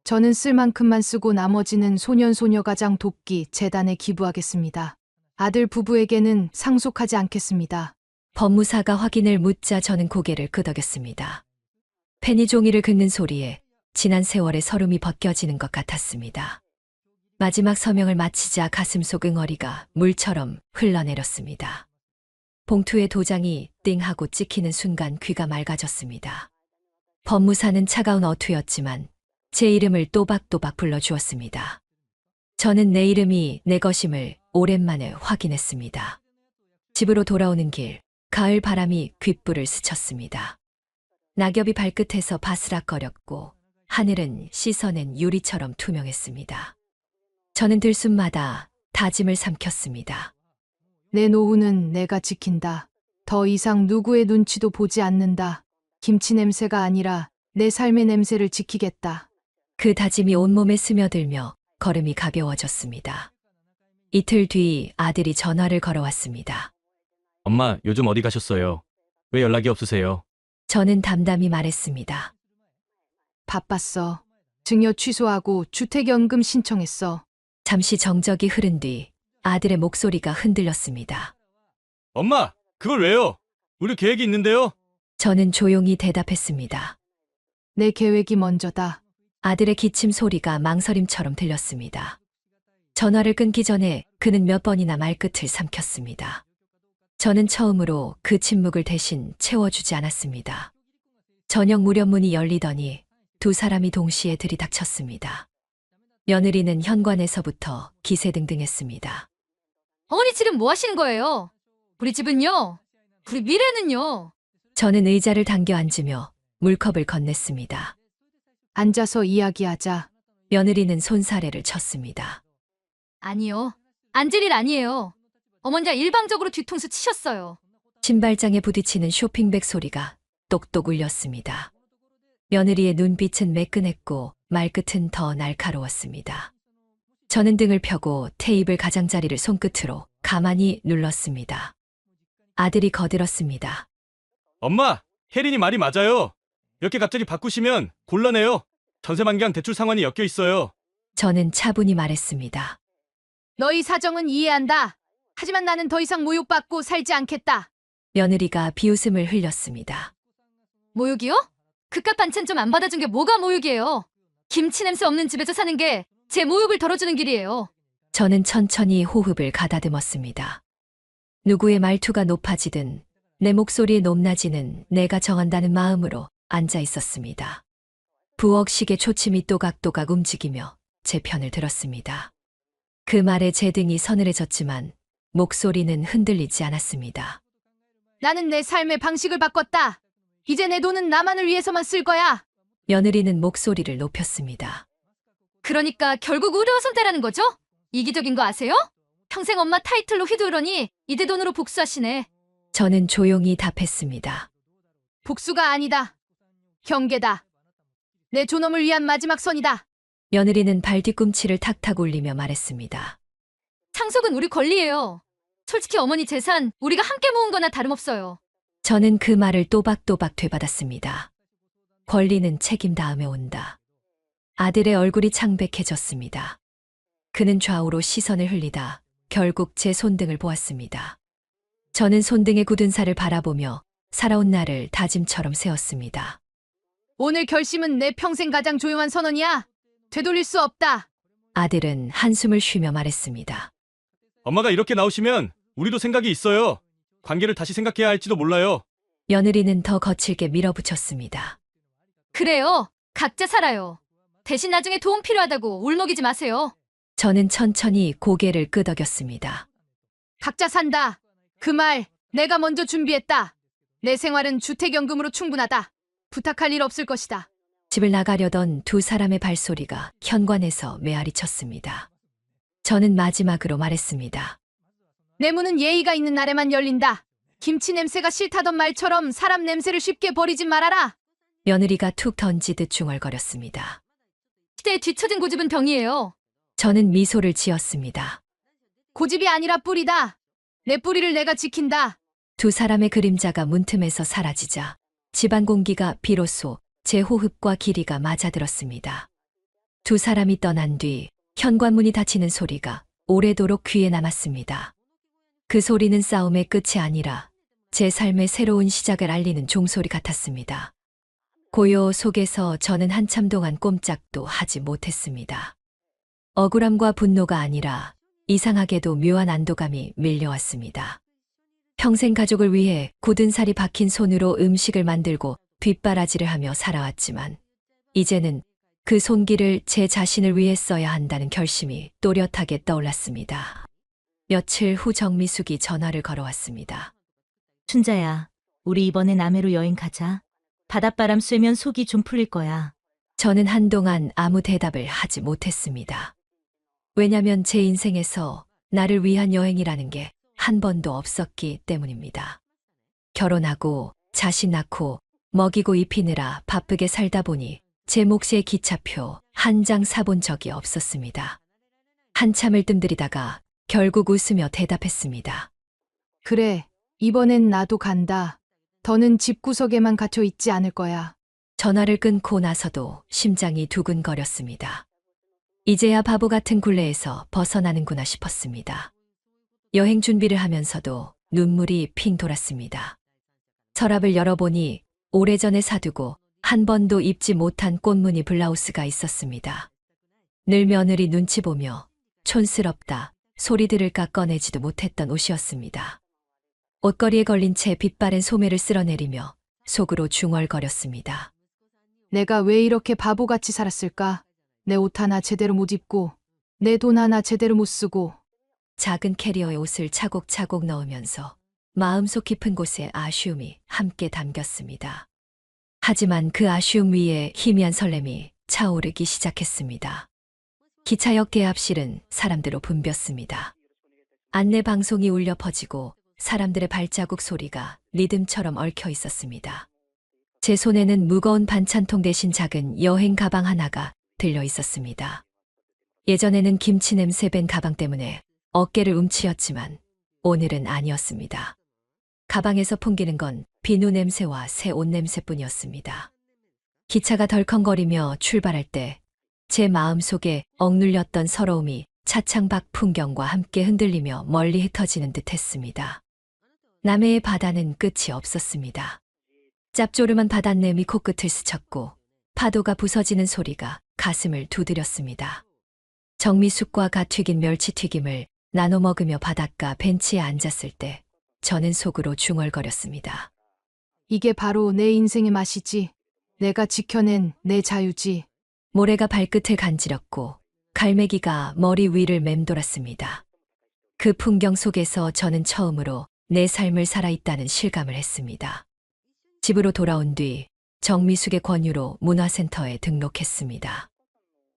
저는 쓸 만큼만 쓰고 나머지는 소년소녀가장 돕기 재단에 기부하겠습니다. 아들 부부에게는 상속하지 않겠습니다. 법무사가 확인을 묻자 저는 고개를 끄덕였습니다. 펜이 종이를 긁는 소리에 지난 세월의 서름이 벗겨지는 것 같았습니다. 마지막 서명을 마치자 가슴속 응어리가 물처럼 흘러내렸습니다. 봉투에 도장이 띵 하고 찍히는 순간 귀가 맑아졌습니다. 법무사는 차가운 어투였지만 제 이름을 또박또박 불러주었습니다. 저는 내 이름이 내 것임을 오랜만에 확인했습니다. 집으로 돌아오는 길, 가을 바람이 귓불을 스쳤습니다. 낙엽이 발끝에서 바스락거렸고 하늘은 씻어낸 유리처럼 투명했습니다. 저는 들숨마다 다짐을 삼켰습니다. 내 노후는 내가 지킨다. 더 이상 누구의 눈치도 보지 않는다. 김치 냄새가 아니라 내 삶의 냄새를 지키겠다. 그 다짐이 온몸에 스며들며 걸음이 가벼워졌습니다. 이틀 뒤 아들이 전화를 걸어왔습니다. 엄마, 요즘 어디 가셨어요? 왜 연락이 없으세요? 저는 담담히 말했습니다. 바빴어. 증여 취소하고 주택연금 신청했어. 잠시 정적이 흐른 뒤 아들의 목소리가 흔들렸습니다. 엄마, 그걸 왜요? 우리 계획이 있는데요? 저는 조용히 대답했습니다. 내 계획이 먼저다. 아들의 기침 소리가 망설임처럼 들렸습니다. 전화를 끊기 전에 그는 몇 번이나 말끝을 삼켰습니다. 저는 처음으로 그 침묵을 대신 채워주지 않았습니다. 저녁 무렵 문이 열리더니 두 사람이 동시에 들이닥쳤습니다. 며느리는 현관에서부터 기세등등했습니다. 어머니 지금 뭐 하시는 거예요? 우리 집은요? 우리 미래는요? 저는 의자를 당겨 앉으며 물컵을 건넸습니다. 앉아서 이야기하자. 며느리는 손사래를 쳤습니다. 아니요. 앉을 일 아니에요. 어머니가 일방적으로 뒤통수 치셨어요. 신발장에 부딪히는 쇼핑백 소리가 똑똑 울렸습니다. 며느리의 눈빛은 매끈했고 말끝은 더 날카로웠습니다. 저는 등을 펴고 테이블 가장자리를 손끝으로 가만히 눌렀습니다. 아들이 거들었습니다. 엄마, 혜린이 말이 맞아요. 이렇게 갑자기 바꾸시면 곤란해요. 전세만경 대출 상환이 엮여 있어요. 저는 차분히 말했습니다. 너희 사정은 이해한다. 하지만 나는 더 이상 모욕받고 살지 않겠다. 며느리가 비웃음을 흘렸습니다. 모욕이요? 그깟 반찬 좀 안 받아준 게 뭐가 모욕이에요? 김치 냄새 없는 집에서 사는 게 제 모욕을 덜어주는 길이에요. 저는 천천히 호흡을 가다듬었습니다. 누구의 말투가 높아지든 내 목소리의 높낮이는 내가 정한다는 마음으로 앉아 있었습니다. 부엌식의 초침이 또각또각 움직이며 제 편을 들었습니다. 그 말에 제 등이 서늘해졌지만 목소리는 흔들리지 않았습니다. 나는 내 삶의 방식을 바꿨다. 이제 내 돈은 나만을 위해서만 쓸 거야. 며느리는 목소리를 높였습니다. 그러니까 결국 의료손 때라는 거죠? 이기적인 거 아세요? 평생 엄마 타이틀로 휘두르니 이제 돈으로 복수하시네. 저는 조용히 답했습니다. 복수가 아니다. 경계다. 내 존엄을 위한 마지막 선이다. 며느리는 발 뒤꿈치를 탁탁 울리며 말했습니다. 상속은 우리 권리예요. 솔직히 어머니 재산 우리가 함께 모은 거나 다름없어요. 저는 그 말을 또박또박 되받았습니다. 권리는 책임 다음에 온다. 아들의 얼굴이 창백해졌습니다. 그는 좌우로 시선을 흘리다 결국 제 손등을 보았습니다. 저는 손등의 굳은 살을 바라보며 살아온 날을 다짐처럼 세웠습니다. 오늘 결심은 내 평생 가장 조용한 선언이야. 되돌릴 수 없다. 아들은 한숨을 쉬며 말했습니다. 엄마가 이렇게 나오시면 우리도 생각이 있어요. 관계를 다시 생각해야 할지도 몰라요. 며느리는 더 거칠게 밀어붙였습니다. 그래요. 각자 살아요. 대신 나중에 도움 필요하다고 울먹이지 마세요. 저는 천천히 고개를 끄덕였습니다. 각자 산다. 그 말 내가 먼저 준비했다. 내 생활은 주택연금으로 충분하다. 부탁할 일 없을 것이다. 집을 나가려던 두 사람의 발소리가 현관에서 메아리 쳤습니다. 저는 마지막으로 말했습니다. 내 문은 예의가 있는 날에만 열린다. 김치 냄새가 싫다던 말처럼 사람 냄새를 쉽게 버리지 말아라. 며느리가 툭 던지듯 중얼거렸습니다. 시대에 뒤처진 고집은 병이에요. 저는 미소를 지었습니다. 고집이 아니라 뿌리다. 내 뿌리를 내가 지킨다. 두 사람의 그림자가 문틈에서 사라지자 집안 공기가 비로소 제 호흡과 길이가 맞아들었습니다. 두 사람이 떠난 뒤 현관문이 닫히는 소리가 오래도록 귀에 남았습니다. 그 소리는 싸움의 끝이 아니라 제 삶의 새로운 시작을 알리는 종소리 같았습니다. 고요 속에서 저는 한참 동안 꼼짝도 하지 못했습니다. 억울함과 분노가 아니라 이상하게도 묘한 안도감이 밀려왔습니다. 평생 가족을 위해 굳은 살이 박힌 손으로 음식을 만들고 뒷바라지를 하며 살아왔지만 이제는 그 손길을 제 자신을 위해 써야 한다는 결심이 또렷하게 떠올랐습니다. 며칠 후 정미숙이 전화를 걸어왔습니다. 춘자야, 우리 이번에 남해로 여행 가자. 바닷바람 쐬면 속이 좀 풀릴 거야. 저는 한동안 아무 대답을 하지 못했습니다. 왜냐면 제 인생에서 나를 위한 여행이라는 게 한 번도 없었기 때문입니다. 결혼하고 자식 낳고 먹이고 입히느라 바쁘게 살다 보니 제 몫의 기차표 한 장 사본 적이 없었습니다. 한참을 뜸들이다가 결국 웃으며 대답했습니다. 그래, 이번엔 나도 간다. 더는 집구석에만 갇혀 있지 않을 거야. 전화를 끊고 나서도 심장이 두근거렸습니다. 이제야 바보 같은 굴레에서 벗어나는구나 싶었습니다. 여행 준비를 하면서도 눈물이 핑 돌았습니다. 서랍을 열어보니 오래전에 사두고 한 번도 입지 못한 꽃무늬 블라우스가 있었습니다. 늘 며느리 눈치 보며 촌스럽다 소리 들을까 꺼내지도 못했던 옷이었습니다. 옷걸이에 걸린 채 빛바랜 소매를 쓸어내리며 속으로 중얼거렸습니다. 내가 왜 이렇게 바보같이 살았을까? 내 옷 하나 제대로 못 입고, 내 돈 하나 제대로 못 쓰고, 작은 캐리어에 옷을 차곡차곡 넣으면서 마음속 깊은 곳에 아쉬움이 함께 담겼습니다. 하지만 그 아쉬움 위에 희미한 설렘이 차오르기 시작했습니다. 기차역 대합실은 사람들로 붐볐습니다. 안내 방송이 울려 퍼지고 사람들의 발자국 소리가 리듬처럼 얽혀 있었습니다. 제 손에는 무거운 반찬통 대신 작은 여행 가방 하나가 들려 있었습니다. 예전에는 김치 냄새 밴 가방 때문에 어깨를 움츠렸지만 오늘은 아니었습니다. 가방에서 풍기는 건 비누 냄새와 새 옷 냄새뿐이었습니다. 기차가 덜컹거리며 출발할 때 제 마음속에 억눌렸던 서러움이 차창 밖 풍경과 함께 흔들리며 멀리 흩어지는 듯 했습니다. 남해의 바다는 끝이 없었습니다. 짭조름한 바닷냄이 코끝을 스쳤고 파도가 부서지는 소리가 가슴을 두드렸습니다. 정미숙과 갓 튀긴 멸치튀김을 나눠 먹으며 바닷가 벤치에 앉았을 때 저는 속으로 중얼거렸습니다. 이게 바로 내 인생의 맛이지. 내가 지켜낸 내 자유지. 모래가 발끝을 간지럽고 갈매기가 머리 위를 맴돌았습니다. 그 풍경 속에서 저는 처음으로 내 삶을 살아있다는 실감을 했습니다. 집으로 돌아온 뒤 정미숙의 권유로 문화센터에 등록했습니다.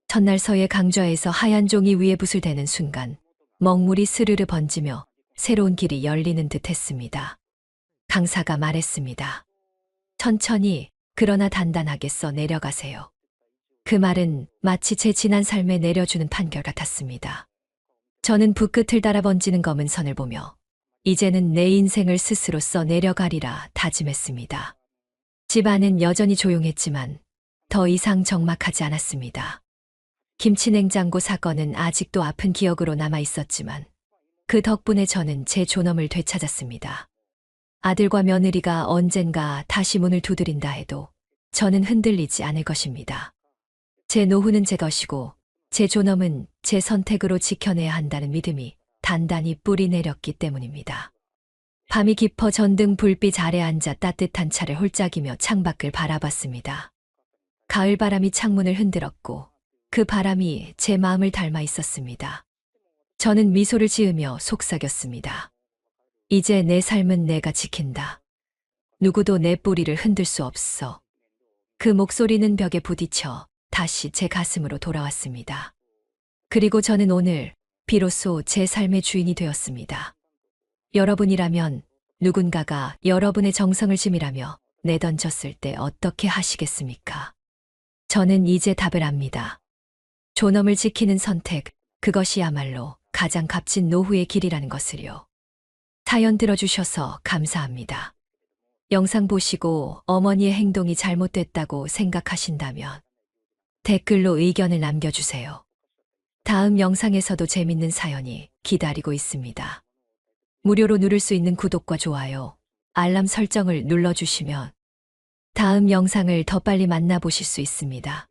첫날 서예 강좌에서 하얀 종이 위에 붓을 대는 순간 먹물이 스르르 번지며 새로운 길이 열리는 듯 했습니다. 강사가 말했습니다. 천천히 그러나 단단하게 써 내려가세요. 그 말은 마치 제 지난 삶에 내려주는 판결 같았습니다. 저는 붓끝을 따라 번지는 검은 선을 보며 이제는 내 인생을 스스로 써 내려가리라 다짐했습니다. 집 안은 여전히 조용했지만 더 이상 적막하지 않았습니다. 김치 냉장고 사건은 아직도 아픈 기억으로 남아 있었지만 그 덕분에 저는 제 존엄을 되찾았습니다. 아들과 며느리가 언젠가 다시 문을 두드린다 해도 저는 흔들리지 않을 것입니다. 제 노후는 제 것이고 제 존엄은 제 선택으로 지켜내야 한다는 믿음이 단단히 뿌리 내렸기 때문입니다. 밤이 깊어 전등 불빛 아래 앉아 따뜻한 차를 홀짝이며 창밖을 바라봤습니다. 가을바람이 창문을 흔들었고 그 바람이 제 마음을 닮아 있었습니다. 저는 미소를 지으며 속삭였습니다. 이제 내 삶은 내가 지킨다. 누구도 내 뿌리를 흔들 수 없어. 그 목소리는 벽에 부딪혀 다시 제 가슴으로 돌아왔습니다. 그리고 저는 오늘 비로소 제 삶의 주인이 되었습니다. 여러분이라면 누군가가 여러분의 정성을 짐이라며 내던졌을 때 어떻게 하시겠습니까? 저는 이제 답을 압니다. 존엄을 지키는 선택, 그것이야말로 가장 값진 노후의 길이라는 것을요. 사연 들어주셔서 감사합니다. 영상 보시고 어머니의 행동이 잘못됐다고 생각하신다면 댓글로 의견을 남겨주세요. 다음 영상에서도 재밌는 사연이 기다리고 있습니다. 무료로 누를 수 있는 구독과 좋아요, 알람 설정을 눌러주시면 다음 영상을 더 빨리 만나보실 수 있습니다.